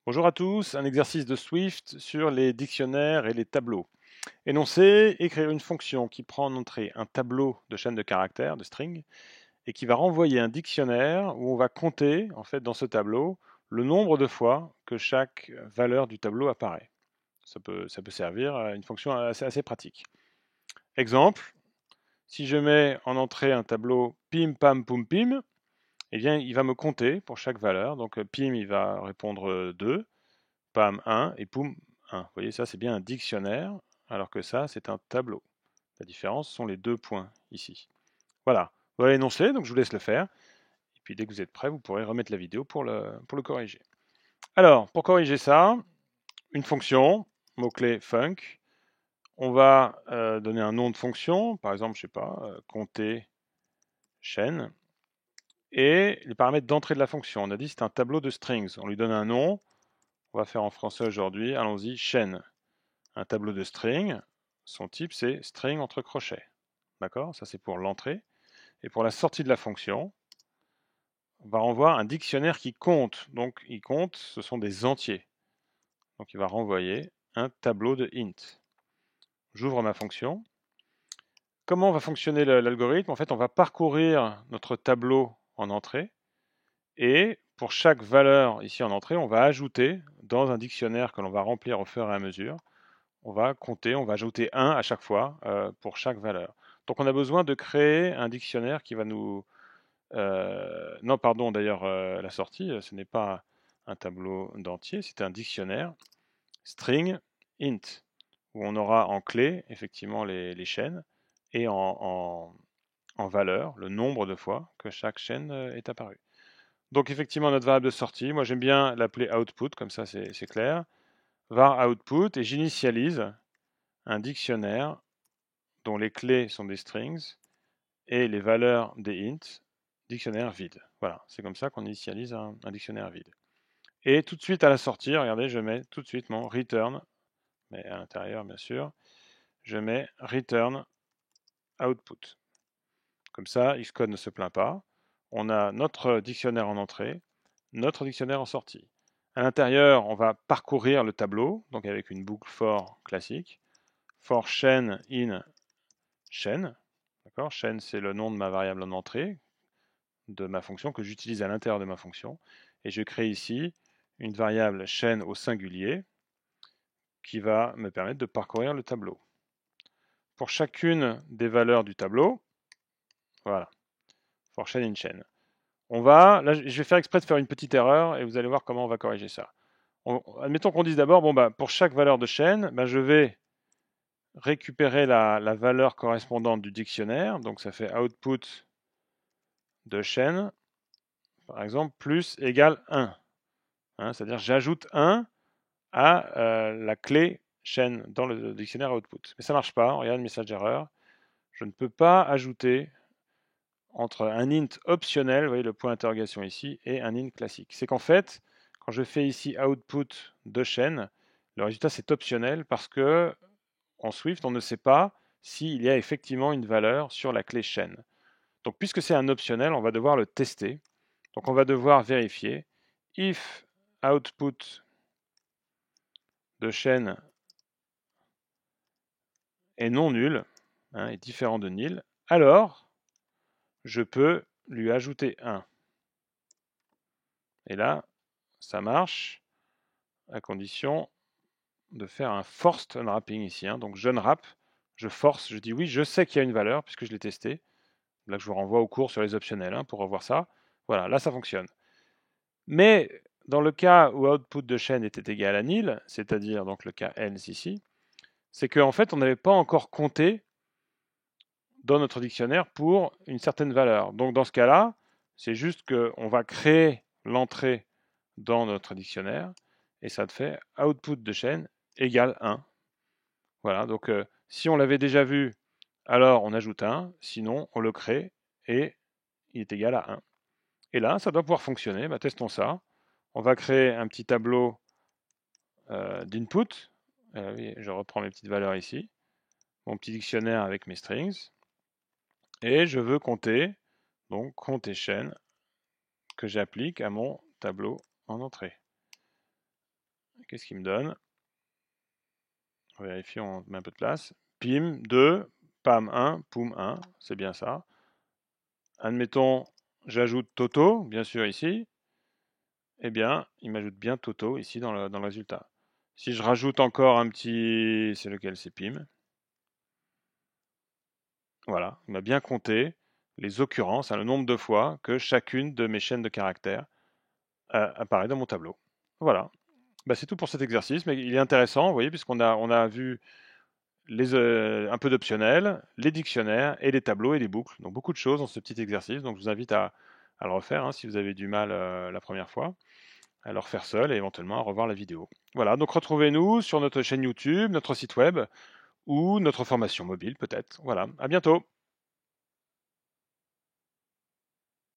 Bonjour à tous, un exercice de Swift sur les dictionnaires et les tableaux. Énoncer, écrire une fonction qui prend en entrée un tableau de chaîne de caractères, de string, et qui va renvoyer un dictionnaire où on va compter, en fait, dans ce tableau, le nombre de fois que chaque valeur du tableau apparaît. Ça peut servir à une fonction assez pratique. Exemple, si je mets en entrée un tableau pim pam poum pim, eh bien, il va me compter pour chaque valeur. Donc pim, il va répondre 2. Pam 1 et poum 1. Vous voyez, ça c'est bien un dictionnaire, alors que ça c'est un tableau. La différence sont les deux points ici. Voilà, voilà l'énoncé, donc je vous laisse le faire. Et puis dès que vous êtes prêt, vous pourrez remettre la vidéo pour le corriger. Alors, pour corriger ça, une fonction, mot-clé func, on va donner un nom de fonction, par exemple, je sais pas, compter chaîne, et les paramètres d'entrée de la fonction. On a dit c'est un tableau de strings. On lui donne un nom, on va faire en français aujourd'hui, allons-y, chaîne. Un tableau de string, son type c'est string entre crochets. D'accord? Ça c'est pour l'entrée. Et pour la sortie de la fonction, on va renvoyer un dictionnaire qui compte. Donc il compte, ce sont des entiers. Donc il va renvoyer un tableau de int. J'ouvre ma fonction. Comment va fonctionner l'algorithme? En fait, on va parcourir notre tableau en entrée. Et pour chaque valeur ici en entrée, on va ajouter dans un dictionnaire que l'on va remplir au fur et à mesure. On va compter, on va ajouter 1 à chaque fois pour chaque valeur. Donc on a besoin de créer un dictionnaire qui va nous... non, pardon, d'ailleurs, la sortie, ce n'est pas un tableau d'entier, c'est un dictionnaire string int, où on aura en clé, effectivement, les chaînes, et en valeur, le nombre de fois que chaque chaîne est apparue. Donc effectivement, notre variable de sortie, moi j'aime bien l'appeler output, comme ça c'est clair, var output, et j'initialise un dictionnaire dont les clés sont des strings et les valeurs des ints, dictionnaire vide. Voilà, c'est comme ça qu'on initialise un dictionnaire vide. Et tout de suite à la sortie, regardez, je mets tout de suite mon return, mais à l'intérieur bien sûr, je mets return output. Comme ça, Xcode ne se plaint pas. On a notre dictionnaire en entrée, notre dictionnaire en sortie. À l'intérieur, on va parcourir le tableau, donc avec une boucle for classique, for chain in chaîne. D'accord? Chaîne, c'est le nom de ma variable en entrée, de ma fonction, que j'utilise à l'intérieur de ma fonction. Et je crée ici une variable chaîne au singulier qui va me permettre de parcourir le tableau. Pour chacune des valeurs du tableau, voilà, for chain in chaîne. On va, là je vais faire exprès de faire une petite erreur et vous allez voir comment on va corriger ça. Admettons qu'on dise d'abord, bon, bah, pour chaque valeur de chaîne, bah, je vais récupérer la valeur correspondante du dictionnaire, donc ça fait output de chaîne, par exemple, plus égale 1. Hein, c'est-à-dire j'ajoute 1 à la clé chaîne dans le dictionnaire output. Mais ça ne marche pas, regarde, message d'erreur. Je ne peux pas ajouter entre un int optionnel, vous voyez le point d'interrogation ici, et un int classique. C'est qu'en fait, quand je fais ici output de chaîne, le résultat c'est optionnel parce que en Swift, on ne sait pas s'il y a effectivement une valeur sur la clé chaîne. Donc puisque c'est un optionnel, on va devoir le tester. Donc on va devoir vérifier if output de chaîne est non nul, hein, est différent de nil, alors je peux lui ajouter 1. Et là, ça marche à condition de faire un forced unwrapping ici. Hein. Donc je unwrap, je force, je dis oui, je sais qu'il y a une valeur puisque je l'ai testé. Là, je vous renvoie au cours sur les optionnels hein, pour revoir ça. Voilà, là, ça fonctionne. Mais dans le cas où output de chaîne était égal à nil, c'est-à-dire donc le cas else ici, c'est qu'en fait, on n'avait pas encore compté dans notre dictionnaire pour une certaine valeur. Donc dans ce cas-là, c'est juste qu'on va créer l'entrée dans notre dictionnaire et ça te fait output de chaîne égale 1. Voilà, donc si on l'avait déjà vu, alors on ajoute 1, sinon on le crée et il est égal à 1. Et là, ça doit pouvoir fonctionner, bah, testons ça. On va créer un petit tableau d'input. Oui, je reprends mes petites valeurs ici, mon petit dictionnaire avec mes strings. Et je veux compter, donc compter chaîne, que j'applique à mon tableau en entrée. Qu'est-ce qu'il me donne? Vérifions, on met un peu de place. Pim, 2, pam, 1, poum, 1, c'est bien ça. Admettons, j'ajoute Toto, bien sûr ici. Eh bien, il m'ajoute bien Toto ici dans le résultat. Si je rajoute encore un petit... C'est lequel? C'est Pim. Voilà, il m'a bien compté les occurrences, le nombre de fois que chacune de mes chaînes de caractères apparaît dans mon tableau. Voilà. Bah, c'est tout pour cet exercice, mais il est intéressant, vous voyez, puisqu'on a vu un peu d'optionnel, les dictionnaires et les tableaux et les boucles. Donc beaucoup de choses dans ce petit exercice. Donc je vous invite à le refaire, hein, si vous avez du mal la première fois, à le refaire seul et éventuellement à revoir la vidéo. Voilà, donc retrouvez-nous sur notre chaîne YouTube, notre site web ou notre formation mobile peut-être. Voilà, à bientôt.